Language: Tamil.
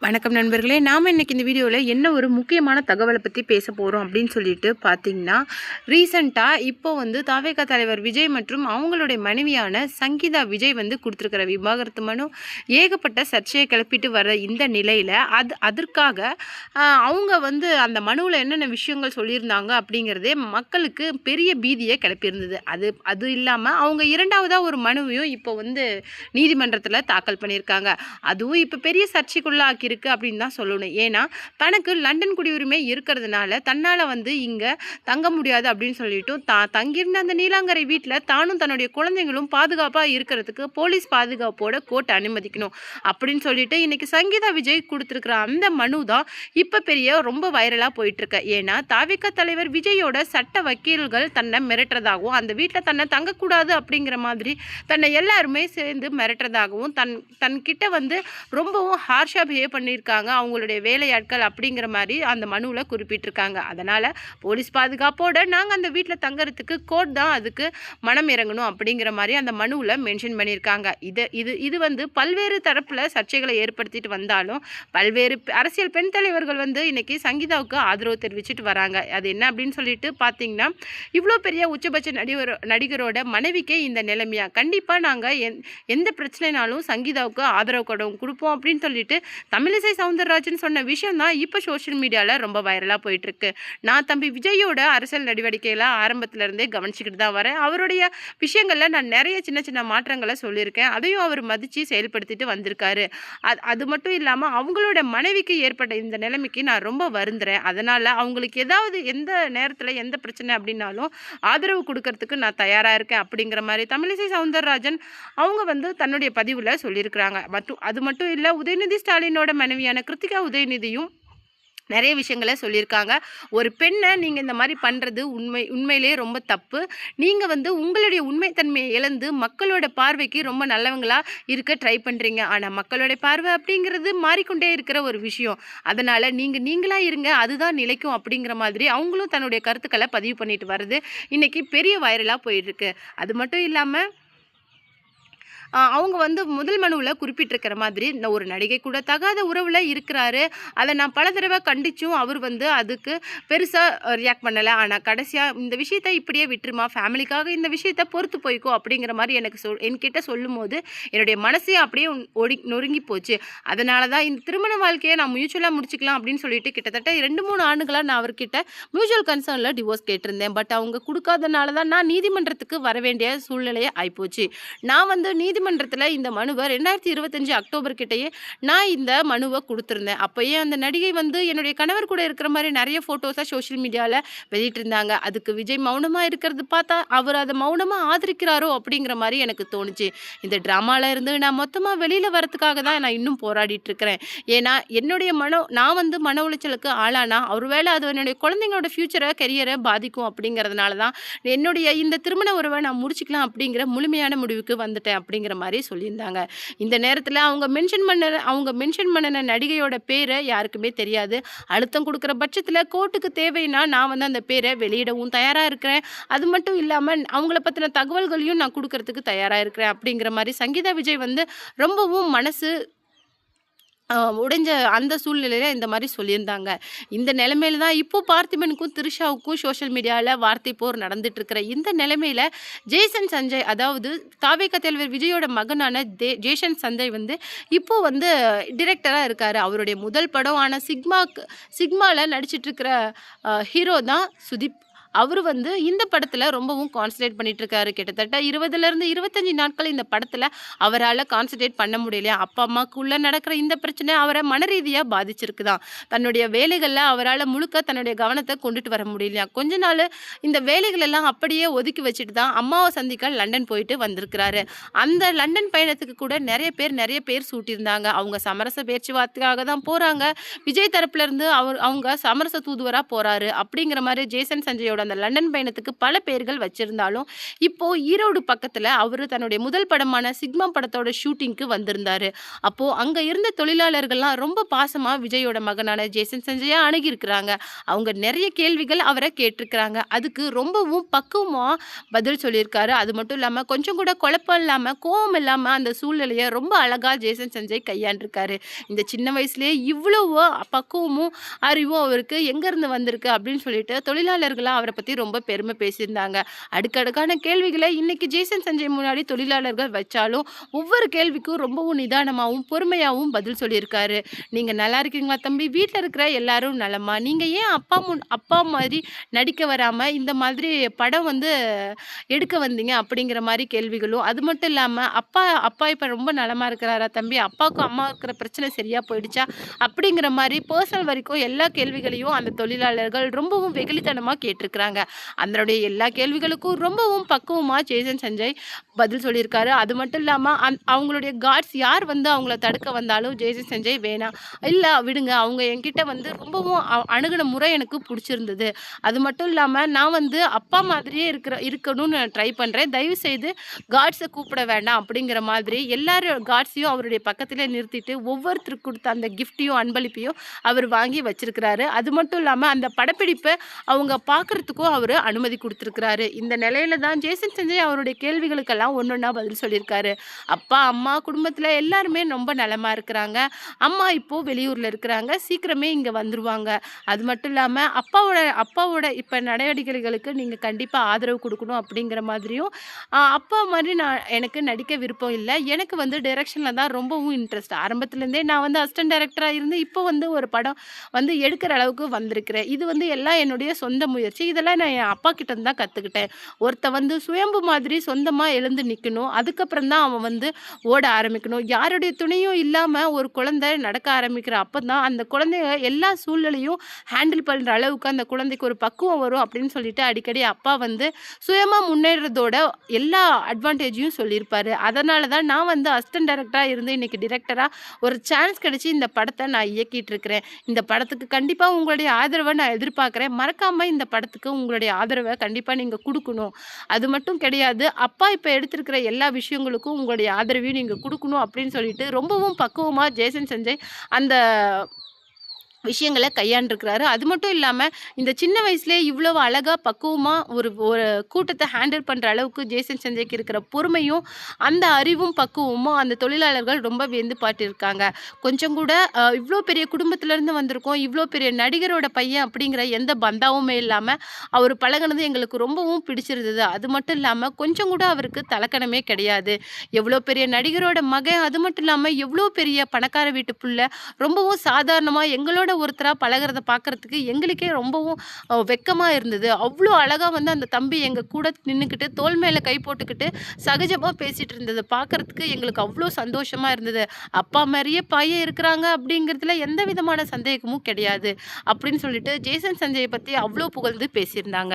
வணக்கம் நண்பர்களே. நாம் இன்றைக்கி இந்த வீடியோவில் என்ன ஒரு முக்கியமான தகவலை பற்றி பேச போகிறோம் அப்படின்னு சொல்லிட்டு பார்த்தீங்கன்னா, ரீசெண்டாக இப்போ தாவேகா தலைவர் விஜய் மற்றும் அவங்களுடைய மனைவியான சங்கீதா விஜய் கொடுத்துருக்கிற விவாகரத்து மனு ஏகப்பட்ட சர்ச்சையை கிளப்பிட்டு வர இந்த நிலையில் அதற்காக அவங்க அந்த மனுவில் என்னென்ன விஷயங்கள் சொல்லியிருந்தாங்க அப்படிங்கிறதே மக்களுக்கு பெரிய பீதியை கிளப்பியிருந்தது. அது இல்லாமல் அவங்க இரண்டாவதாக ஒரு மனுவையும் இப்போ நீதிமன்றத்தில் தாக்கல் பண்ணியிருக்காங்க. அதுவும் இப்போ பெரிய சர்ச்சைக்குள்ளாக்கி இருக்குது அப்படின்னு தான் சொல்லணும். ஏன்னா தனக்கு லண்டன் குடியுரிமை இருக்கிறதுனால தன்னால் இங்கே தங்க முடியாது அப்படின்னு சொல்லிட்டு தங்கியிருந்த அந்த நீலாங்கரை வீட்டில் தானும் தன்னுடைய குழந்தைங்களும் பாதுகாப்பாக இருக்கிறதுக்கு போலீஸ் பாதுகாப்போட கோர்ட் அனுமதிக்கணும் அப்படின்னு சொல்லிட்டு இன்னைக்கு சங்கீதா விஜய் கொடுத்துருக்குற அந்த மனு தான் இப்போ பெரிய ரொம்ப வைரலாக போயிட்டுருக்கு. ஏன்னா தாவேகா தலைவர் விஜயோட சட்ட வக்கீல்கள் தன்னை மிரட்டுறதாகவும் அந்த வீட்டில் தன்னை தங்கக்கூடாது அப்படிங்கிற மாதிரி தன்னை எல்லாருமே சேர்ந்து மிரட்டுறதாகவும் தன்கிட்ட ரொம்பவும் ஹார்ஷாக பிஹேவ் பண்ணியிருக்காங்க அவங்களுடைய வேலையாட்கள் அப்படிங்கிற மாதிரி அந்த மனுவில் குறிப்பிட்டிருக்காங்க. அதனால் போலீஸ் பாதுகாப்போடு நாங்கள் அந்த வீட்டில் தங்கறதுக்கு கோர்ட் தான் அதுக்கு மனம் இறங்கணும் அப்படிங்கிற மாதிரி அந்த மனுவில் மென்ஷன் பண்ணியிருக்காங்க. இது பல்வேறு தரப்பில் சர்ச்சைகளை ஏற்படுத்திட்டு வந்தாலும் பல்வேறு அரசியல் பெண் தலைவர்கள் இன்னைக்கு சங்கீதாவுக்கு ஆதரவு தெரிவிச்சுட்டு வராங்க. அது என்ன அப்படின்னு சொல்லிட்டு பார்த்தீங்கன்னா, இவ்வளோ பெரிய உச்சபட்ச நடிகரோட மனைவிக்கே இந்த நிலைமையா, கண்டிப்பாக நாங்கள் எந்த பிரச்சனைனாலும் சங்கீதாவுக்கு ஆதரவு கொடுப்போம் அப்படின்னு சொல்லிட்டு தமிழிசை சவுந்தரராஜன் சொன்ன விஷயம் தான் இப்போ சோஷியல் மீடியாவில் ரொம்ப வைரலாக போயிட்டுருக்கு. நான் தம்பி விஜயோட அரசியல் நடவடிக்கையில் ஆரம்பத்திலேருந்தே கவனிச்சுக்கிட்டு தான் வரேன். அவருடைய விஷயங்களில் நான் நிறைய சின்ன சின்ன மாற்றங்களை சொல்லியிருக்கேன். அதையும் அவர் மதித்து செயல்படுத்திட்டு வந்திருக்காரு. அது மட்டும் இல்லாமல் அவங்களோட மனைவிக்கு ஏற்பட்ட இந்த நிலைமைக்கு நான் ரொம்ப வருந்துறேன். அதனால் அவங்களுக்கு ஏதாவது எந்த நேரத்தில் எந்த பிரச்சனை அப்படின்னாலும் ஆதரவு கொடுக்கறதுக்கு நான் தயாராக இருக்கேன் அப்படிங்கிற மாதிரி தமிழிசை சவுந்தரராஜன் அவங்க தன்னுடைய பதிவில் சொல்லியிருக்கிறாங்க. அது மட்டும் இல்லை, உதயநிதி ஸ்டாலினோட மனைவியான கிருத்திகா உதயநிதியும் நிறைய விஷயங்களை சொல்லியிருக்காங்க. ஒரு பெண்ணை நீங்கள் இந்த மாதிரி பண்ணுறது உண்மையிலே ரொம்ப தப்பு. நீங்கள் உங்களுடைய உண்மைத்தன்மையை இழந்து மக்களோட பார்வைக்கு ரொம்ப நல்லவங்களாக இருக்க ட்ரை பண்ணுறீங்க. ஆனால் மக்களோட பார்வை அப்படிங்கிறது மாறிக்கொண்டே இருக்கிற ஒரு விஷயம். அதனால் நீங்களாக இருங்க, அதுதான் நிலைக்கும் அப்படிங்கிற மாதிரி அவங்களும் தன்னுடைய கருத்துக்களை பதிவு பண்ணிட்டு வர்றது இன்றைக்கி பெரிய வைரலாக போயிட்டுருக்கு. அது மட்டும் இல்லாமல் அவங்க முதல் மனுவில் குறிப்பிட்டிருக்கிற மாதிரி இந்த ஒரு நடிகை கூட தகாத உறவில் இருக்கிறாரு. அதை நான் பல தடவை கண்டிச்சும் அவர் அதுக்கு பெருசாக ரியாக்ட் பண்ணலை. ஆனால் கடைசியாக இந்த விஷயத்தை இப்படியே விட்டுருமா, ஃபேமிலிக்காக இந்த விஷயத்தை பொறுத்து போய்க்கோ அப்படிங்கிற மாதிரி என்கிட்ட சொல்லும் போது என்னுடைய மனசே அப்படியே நொறுங்கி போச்சு. அதனால தான் இந்த திருமண வாழ்க்கையை நான் மியூச்சுவலாக முடிச்சுக்கலாம் அப்படின்னு சொல்லிட்டு கிட்டத்தட்ட 2-3 ஆண்டுகளாக நான் அவர்கிட்ட மியூச்சுவல் கன்சர்னில் டிவோர்ஸ் கேட்டிருந்தேன். பட் அவங்க கொடுக்காதனால தான் நான் நீதிமன்றத்துக்கு வர வேண்டிய சூழ்நிலையை ஆயிப்போச்சு. நான் நீதிமன்றத்தில் இந்த மனுவை 2025 அக்டோபர் கிட்டேயே நான் இந்த மனுவை கொடுத்துருந்தேன். அப்போயே அந்த நடிகை என்னுடைய கணவர் கூட இருக்கிற மாதிரி நிறைய ஃபோட்டோஸாக சோஷியல் மீடியாவில் வெளியிட்டிருந்தாங்க. அதுக்கு விஜய் மௌனமாக இருக்கிறது பார்த்தா அவர் அதை மௌனமாக ஆதரிக்கிறாரோ அப்படிங்கிற மாதிரி எனக்கு தோணுச்சு. இந்த ட்ராமாவில் இருந்து நான் மொத்தமாக வெளியில் வரத்துக்காக தான் நான் இன்னும் போராடிட்டு இருக்கிறேன். ஏன்னா என்னுடைய நான் மன உளைச்சலுக்கு ஆளானா ஒருவேளை அது என்னுடைய குழந்தைங்களோட ஃப்யூச்சரை கெரியரை பாதிக்கும் அப்படிங்கிறதுனால தான் என்னுடைய இந்த திருமண உறவை நான் முடிச்சுக்கலாம் அப்படிங்கிற முழுமையான முடிவுக்கு வந்துட்டேன் அப்படிங்கிற மாதிரி சொல்லியிருந்தாங்க. இந்த நேரத்தில் அவங்க மென்ஷன் பண்ணின நடிகையோட பேரை யாருக்குமே தெரியாது. அழுத்தம் கொடுக்குற பட்சத்தில் கோர்ட்டுக்கு தேவைன்னா நான் அந்த பேரை வெளியிடவும் தயாராக இருக்கிறேன். அது மட்டும் இல்லாமல் அவங்கள பற்றின தகவல்களையும் நான் கொடுக்கறதுக்கு தயாராக இருக்கிறேன் அப்படிங்கிற மாதிரி சங்கீதா விஜய் ரொம்பவும் மனசு உடைஞ்ச அந்த சூழ்நிலையில் இந்த மாதிரி சொல்லியிருந்தாங்க. இந்த நிலைமையில தான் இப்போ பார்த்திபனுக்கும் திரிஷாவுக்கும் சோஷியல் மீடியாவில் வார்த்தை போர் நடந்துட்டு இருக்கிற இந்த நிலைமையில் ஜேசன் சஞ்சய், அதாவது தாவேகா தலைவர் விஜயோட மகனான ஜேசன் சஞ்சய் இப்போ டிரெக்டராக இருக்கார். அவருடைய முதல் படம் சிக்மாவில் நடிச்சிட்டு இருக்கிற ஹீரோ தான் சுதீப். அவர் இந்த படத்தில் ரொம்பவும் கான்சன்ட்ரேட் பண்ணிகிட்ருக்காரு. கிட்டத்தட்ட 20லேருந்து 25 நாட்கள் இந்த படத்தில் அவரால் கான்சன்ட்ரேட் பண்ண முடியலையா. அப்பா அம்மாவுக்குள்ளே நடக்கிற இந்த பிரச்சனை அவரை மன ரீதியாக பாதிச்சிருக்குதான். தன்னுடைய வேலைகளில் அவரால் முழுக்க தன்னுடைய கவனத்தை கொண்டுட்டு வர முடியலையா. கொஞ்ச நாள் இந்த வேலைகளெல்லாம் அப்படியே ஒதுக்கி வச்சுட்டு தான் அம்மாவை சந்திக்க லண்டன் போயிட்டு வந்திருக்கிறாரு. அந்த லண்டன் பயணத்துக்கு கூட நிறைய பேர் சூட்டியிருந்தாங்க. அவங்க சமரச பேச்சுவார்த்தைக்காக தான் போகிறாங்க. விஜய் தரப்புலேருந்து அவங்க சமரச தூதுவராக போகிறாரு அப்படிங்கிற மாதிரி ஜேசன் சஞ்சயோட பயணத்தோட அந்த லண்டன் பயணத்துக்கு பல பெயர்கள் வச்சிருந்தாலும், இப்போ ஈரோடு பக்கத்துல அவரு தன்னுடைய முதல் படமான சிக்மா படத்தோட ஷூட்டிங்க்கு வந்திருந்தாரு. அப்போ அங்க இருந்த தொழிலாளர்கள்லாம் ரொம்ப பாசமா விஜயோட மகனான ஜேசன் சஞ்சய அணுகியிருக்கிறாங்க. அவங்க நெறைய கேள்விகள் அவர கேட்டிருக்கிறாங்க. அதுக்கு ரொம்பவும் பக்குவமா பதில் சொல்லியிருக்காரு. அது மட்டும் இல்லாம கொஞ்சம் கூட குழப்பம் இல்லாம, கோவம் இல்லாம அந்த சூழ்நிலைய ரொம்ப அழகா ஜேசன் சஞ்சய் கையாண்டிருக்காரு. இந்த சின்ன வயசுலயே இவ்வளவு பக்குவமும், அறிவும் அவருக்கு எங்கேருந்து வந்திருக்கு அப்படின்னு சொல்லிட்டு தொழிலாளர்களா அவர பத்தி ரொம்ப பெருமை பேசியிருந்தாங்க. அடுக்கடுக்கான கேள்விகள இன்னைக்கு ஜேசன் சஞ்சய் முன்னாடி தொழிலாளர்கள் வச்சாலும், ஒவ்வொரு கேள்விக்கும் ரொம்பவும் நிதானமாவும், பொறுமையாவும் பதில் சொல்லியிருக்காரு. "நீங்க நல்லா இருக்கீங்களா தம்பி? வீட்ல இருக்கிற எல்லாரும் நலமா? நீங்க ஏன் அப்பா மாதிரி நடிக்க வராம இந்த மாதிரி படம் வந்து எடுக்க வந்தீங்க?" அப்படிங்கிற மாரி கேள்விகளும், அது மட்டும் இல்லாம அப்பா அப்பா இப்ப ரொம்ப நலமா இருக்கிறாரா தம்பி? அப்பாவுக்கும் அம்மாவுக்கும் இருக்கிற பிரச்சனை சரியா போயிடுச்சா? அப்படிங்கிற மாரி பர்சனல் வரைக்கும் எல்லா கேள்விகளையும் அந்த தொழிலாளர்கள் ரொம்பவும் வெகுளித்தனமா கேட்டிருக்கிறாங்க. அதனுடைய எல்லா கேள்விகளுக்கும் ரொம்பவும் பக்குவமா ஜேசன் சஞ்சய் பதில் சொல்லியிருக்காரு. அது மட்டும் இல்லாம அவங்களுடைய கார்ட்ஸ் யார் வந்து அவங்கள தடுக்க வந்தாலும் ஜேசன் சஞ்சய் வேணாம், இல்ல விடுங்க. அவங்க என்கிட்ட வந்து ரொம்பவும் அணுகுன முறை எனக்கு புடிச்சிருந்தது. அது மட்டும் இல்லாம நான் வந்து அப்பா மாதிரியே இருக்கணும்னு நான் ட்ரை பண்றேன். தயவுசெய்து காட்ஸ கூப்பிட வேண்டாம் அப்படிங்கிற மாதிரி எல்லாரும் காட்ஸையும் அவருடைய பக்கத்திலே நிறுத்திட்டு ஒவ்வொருத்தருக்கு குடுத்த அந்த கிஃப்ட்டையும், அன்பளிப்பையும் அவர் வாங்கி வச்சிருக்கிறாரு. அது மட்டும் இல்லாம அந்த படப்பிடிப்ப அவங்க பார்க்கறதுக்கும் அவரு அனுமதி குடுத்திருக்கிறாரு. இந்த நிலையில தான் ஜேசன் சஞ்சய் அவருடைய கேள்விகளுக்கெல்லாம் ஒண்ணொண்ணா பதில் சொல்லியிருக்காரு. அப்பா, அம்மா, குடும்பத்தில எல்லாருமே ரொம்ப நலமா இருக்கிறாங்க. அம்மா இப்போ வெளியூர்ல இருக்கிறாங்க. சீக்கிரமே இங்க வந்துருவாங்க. அது மட்டும் இல்லாம அப்பாவோட இப்ப நடவடிக்கைகளுக்கு நீங்க கண்டிப்பா ஆதரவு குடுக்கணும் அப்படிங்கிற மாதிரியும், அப்பா மாரி எனக்கு நடிக்க விருப்பம் இல்ல. எனக்கு வந்து டைரக்ஷன்ல தான் ரொம்பவும் இன்ட்ரெஸ்ட். ஆரம்பத்துலேருந்தே நான் வந்து அசிஸ்டன்ட் டைரக்டரா இருந்து இப்போ வந்து ஒரு படம் வந்து எடுக்கிற அளவுக்கு வந்திருக்கிறேன். இது வந்து எல்லாம் என்னுடைய சொந்த முயற்சி. இதெல்லாம் நான் என் அப்பா கிட்ட இருந்து தான் கத்துக்கிட்டேன். ஒருத்தன் வந்து சுயம்பு மாதிரி சொந்தமா எழுந்து நிக்கணும். அதுக்கப்புறம் தான் அவன் வந்து ஓட ஆரம்பிக்கணும். யாருடைய துணையும் இல்லாம ஒரு குழந்தை நடக்க ஆரம்பிக்கிற அப்பதான் அந்த குழந்தைய எல்லா சூழ்நிலையும் ஹேண்டில் பண்ற அளவுக்கு அந்த குழந்தைக்கு ஒரு பக்குவம் வரும் அப்படின்னு சொல்லிட்டு அடிக்கடி அப்பா வந்து சுயமா முன்னேறதோட எல்லா அட்வான்டேஜையும் சொல்லியிருப்பாரு. அதனால தான் நான் வந்து அசிஸ்டன்ட் டைரக்டரா இருந்து இன்னைக்கு டிரெக்டரா ஒரு சான்ஸ் கிடைச்சு இந்த படத்தை நான் இயக்கிட்டு இருக்கிறேன். இந்த படத்துக்கு கண்டிப்பா உங்களுடைய ஆதரவை நான் எதிர்பார்க்குறேன். மறக்காம இந்த படத்துக்கு உங்களுடைய ஆதரவை கண்டிப்பா நீங்க குடுக்கணும். அது மட்டும் கிடையாது, அப்பா இப்ப எடுத்திருக்கிற எல்லா விஷயங்களுக்கும் உங்களுடைய ஆதரவையும் நீங்க குடுக்கணும் அப்படின்னு சொல்லிட்டு ரொம்பவும் பக்குவமா ஜேசன் சஞ்சய் அந்த விஷயங்கள கையாண்டிருக்கிறாரு. அது மட்டும் இல்லாம, இந்த சின்ன வயசுலயே இவ்வளவு அழகா பக்குவமா ஒரு ஒரு கூட்டத்த ஹேண்டில் பண்ற அளவுக்கு ஜேசன் சஞ்சய்க்கு இருக்கிற பொறுமையும், அந்த அறிவும், பக்குவமும் அந்த தொழிலாளர்கள் ரொம்ப வியந்து பார்த்திருக்காங்க. கொஞ்சம் கூட இவ்ளோ பெரிய குடும்பத்திலருந்து வந்திருக்கோம், இவ்ளோ பெரிய நடிகரோட பையன் அப்படிங்கிற எந்த பந்தாவுமே இல்லாம, அவரு பழகுனது எங்களுக்கு ரொம்பவும் பிடிச்சிருந்தது. அது மட்டும் இல்லாம, கொஞ்சம் கூட அவருக்கு தலக்கணமே கிடையாது. எவ்வளோ பெரிய நடிகரோட மகன், அது மட்டும் இல்லாம எவ்வளோ பெரிய பணக்கார வீட்டு புள்ள, ரொம்பவும் சாதாரணமா எங்களோட ஒருத்தரா பழகுறத பார்க்கறதுக்கு எங்களுக்கே ரொம்பவும் வெட்கமா இருந்தது. அவ்ளோ அழகா வந்து அந்த தம்பி எங்க கூட நின்னுக்கிட்டு, தோள் மேல கை போட்டுக்கிட்டு சகஜமா பேசிட்டு இருந்தது பார்க்கறதுக்கு எங்களுக்கு அவ்ளோ சந்தோஷமா இருந்தது. அப்பா மாரியே பையன் இருக்கிறாங்க அப்படிங்கிறதுல எந்த விதமான சந்தேகமும் கிடையாது. அப்படின்னு சொல்லிட்டு ஜேசன் சஞ்சய பத்தி அவ்ளோ புகழ்ந்து பேசியிருந்தாங்க.